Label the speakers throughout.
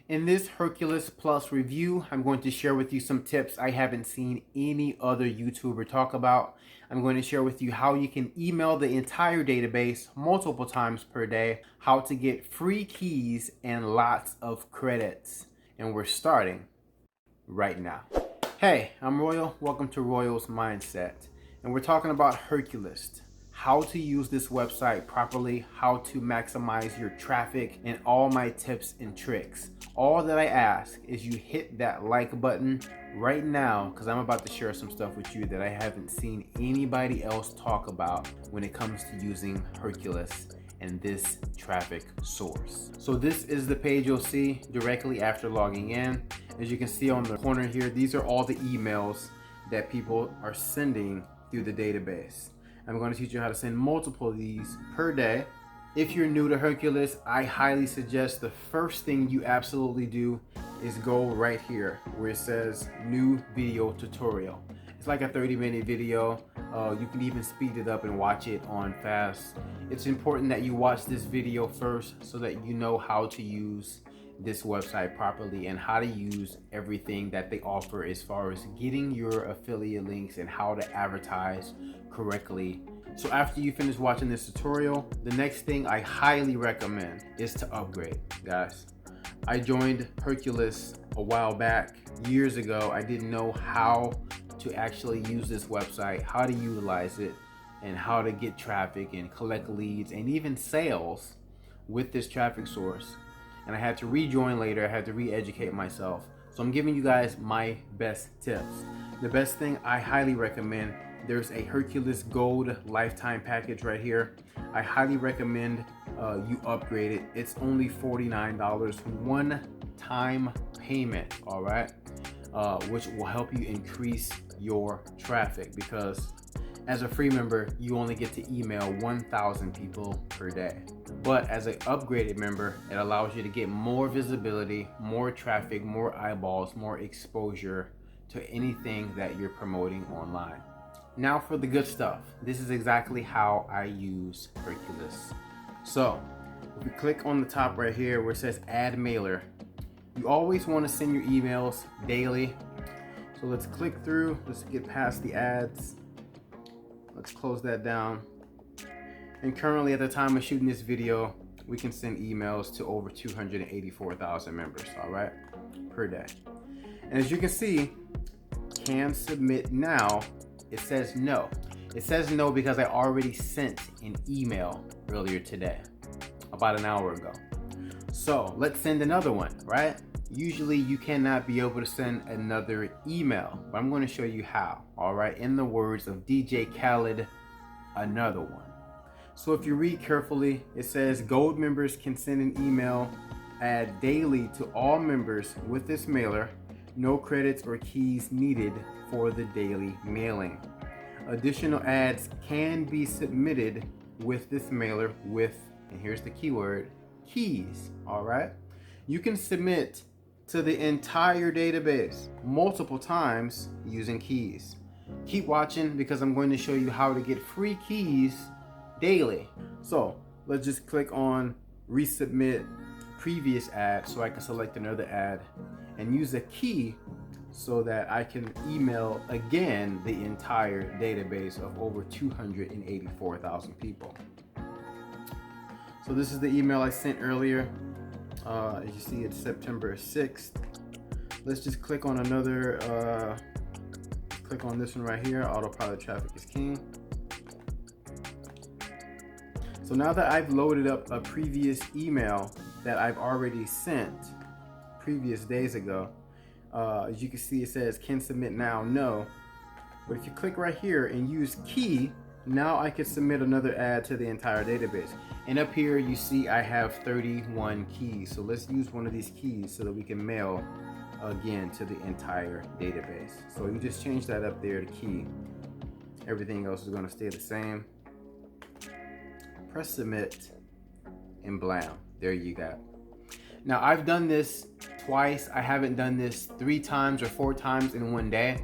Speaker 1: In this Hercules Plus review, I'm going to share with you some tips I haven't seen any other YouTuber talk about. I'm going to share with you how you can email the entire database multiple times per day, how to get free keys and lots of credits. And we're starting right now. Hey, I'm Royal. Welcome to Royal's Mindset. And we're talking about Herculist. How to use this website properly, how to maximize your traffic, and all my tips and tricks. All that I ask is you hit that like button right now, because I'm about to share some stuff with you that I haven't seen anybody else talk about when it comes to using Hercules and this traffic source. So this is the page you'll see directly after logging in. As you can see on the corner here, these are all the emails that people are sending through the database. I'm going to teach you how to send multiple of these per day. If you're new to Hercules, I highly suggest the first thing you absolutely do is go right here where it says new video tutorial. It's like a 30-minute video. You can even speed it up and watch it on fast. It's important that you watch this video first so that you know how to use this website properly and how to use everything that they offer as far as getting your affiliate links and how to advertise correctly. So after you finish watching this tutorial, the next thing I highly recommend is to upgrade, guys. I joined Hercules a while back, years ago. I didn't know how to actually use this website, how to utilize it, and how to get traffic and collect leads and even sales with this traffic source. And I had to rejoin later. I had to re-educate myself. So I'm giving you guys my best tips. The best thing I highly recommend, there's a Hercules Gold lifetime package right here. I highly recommend you upgrade it. It's only $49, one-time payment, all right? Which will help you increase your traffic, because as a free member, you only get to email 1,000 people per day. But as an upgraded member, it allows you to get more visibility, more traffic, more eyeballs, more exposure to anything that you're promoting online. Now for the good stuff. This is exactly how I use Hercules. So if you click on the top right here where it says add mailer, you always want to send your emails daily. So let's click through, let's get past the ads. Let's close that down. And currently at the time of shooting this video, we can send emails to over 284,000 members, all right, per day. And as you can see, can submit now, it says no. It says no because I already sent an email earlier today, about an hour ago. So let's send another one, right? Usually you cannot be able to send another email, but I'm going to show you how, all right? In the words of DJ Khaled, another one. So if you read carefully, it says gold members can send an email ad daily to all members with this mailer. No credits or keys needed for the daily mailing. Additional ads can be submitted with this mailer with, and here's the keyword, keys, all right? You can submit to the entire database multiple times using keys. Keep watching because I'm going to show you how to get free keys daily. So let's just click on resubmit previous ad so I can select another ad and use a key so that I can email again the entire database of over 284,000 people. So this is the email I sent earlier. As you see, it's September 6th. Let's just click on another, click on this one right here, autopilot traffic is king. So now that I've loaded up a previous email that I've already sent previous days ago, as you can see, it says can submit now, no. But if you click right here and use key, now I can submit another ad to the entire database. And up here you see I have 31 keys. So let's use one of these keys so that we can mail again to the entire database. So you just change that up there to key. Everything else is going to stay the same. Press submit and blam, there you go. Now I've done this twice. I haven't done this 3 times or 4 times in one day,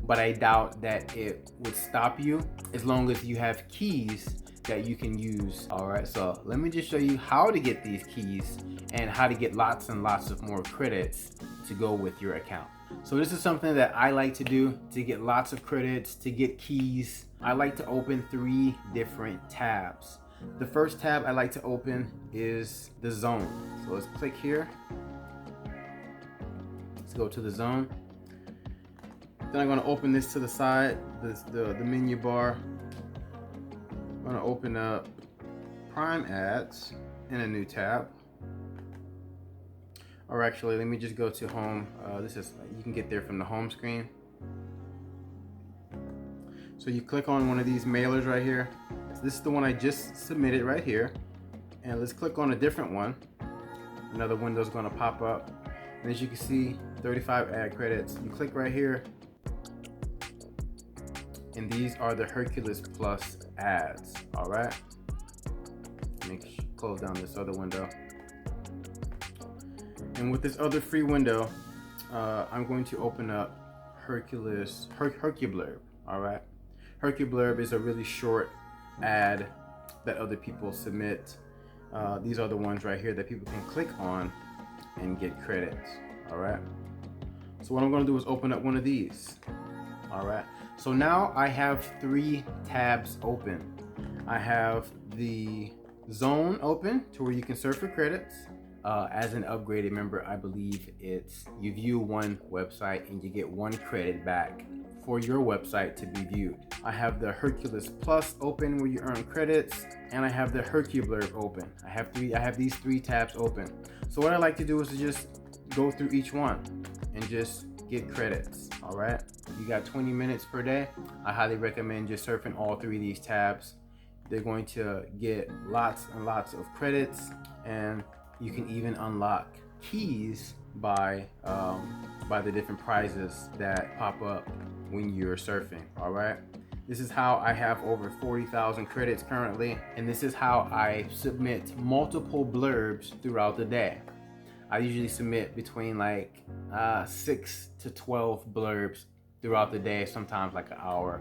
Speaker 1: but I doubt that it would stop you as long as you have keys that you can use. All right, so let me just show you how to get these keys and how to get lots and lots of more credits to go with your account. So this is something that I like to do to get lots of credits, to get keys. I like to open 3 different tabs. The first tab I like to open is the zone. So let's click here. Let's go to the zone. Then I'm going to open this to the side, the menu bar. I'm going to open up Prime Ads in a new tab. Or actually, let me just go to home. You can get there from the home screen. So you click on one of these mailers right here. So this is the one I just submitted right here. And let's click on a different one. Another window's gonna pop up. And as you can see, 35 ad credits. You click right here. And these are the Hercules Plus ads, all right? Close down this other window. And with this other free window, I'm going to open up Hercublurb, all right? Hercublurb is a really short ad that other people submit. These are the ones right here that people can click on and get credits, all right? So what I'm gonna do is open up one of these, all right? So now I have 3 tabs open. I have the zone open to where you can surf for credits. As an upgraded member, I believe you view one website and you get 1 credit back for your website to be viewed. I have the Hercules Plus open where you earn credits, and I have the Hercublurb open. I have these 3 tabs open. So what I like to do is to just go through each one and just get credits, all right? You got 20 minutes per day. I highly recommend just surfing all 3 of these tabs. They're going to get lots and lots of credits, and you can even unlock keys by the different prizes that pop up when you're surfing, all right? This is how I have over 40,000 credits currently, and this is how I submit multiple blurbs throughout the day. I usually submit between like 6 to 12 blurbs throughout the day, sometimes like an hour,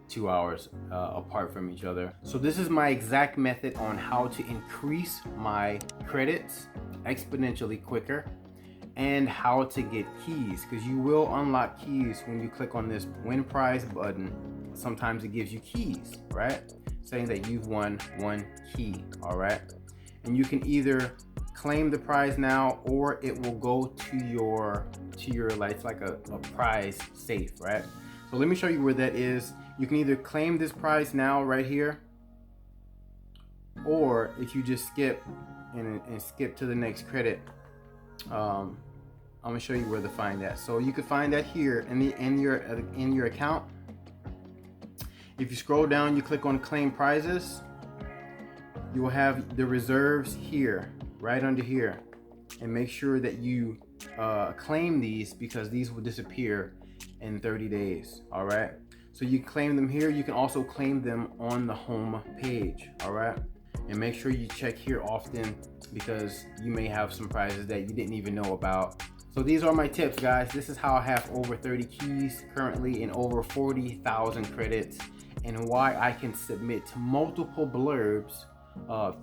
Speaker 1: 2 hours apart from each other. So this is my exact method on how to increase my credits exponentially quicker, and how to get keys, because you will unlock keys when you click on this win prize button. Sometimes it gives you keys, right? Saying that you've won 1 key, all right? And you can either claim the prize now, or it will go to your like a prize safe, right? So let me show you where that is. You can either claim this prize now right here, or if you just skip and skip to the next credit, I'm gonna show you where to find that. So you can find that here in your account. If you scroll down, you click on claim prizes, you will have the reserves here, right under here, and make sure that you claim these, because these will disappear in 30 days, all right? So you can claim them here. You can also claim them on the home page, all right? And make sure you check here often, because you may have some prizes that you didn't even know about. So these are my tips, guys. This is how I have over 30 keys currently and over 40,000 credits, and why I can submit multiple blurbs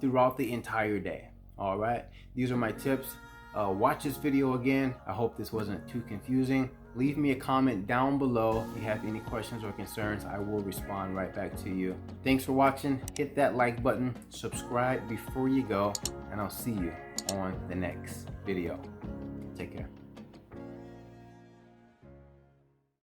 Speaker 1: throughout the entire day, all right? These are my tips. Watch this video again. I hope this wasn't too confusing. Leave me a comment down below if you have any questions or concerns. I will respond right back to you. Thanks for watching. Hit that like button, subscribe before you go, and I'll see you on the next video. Take care.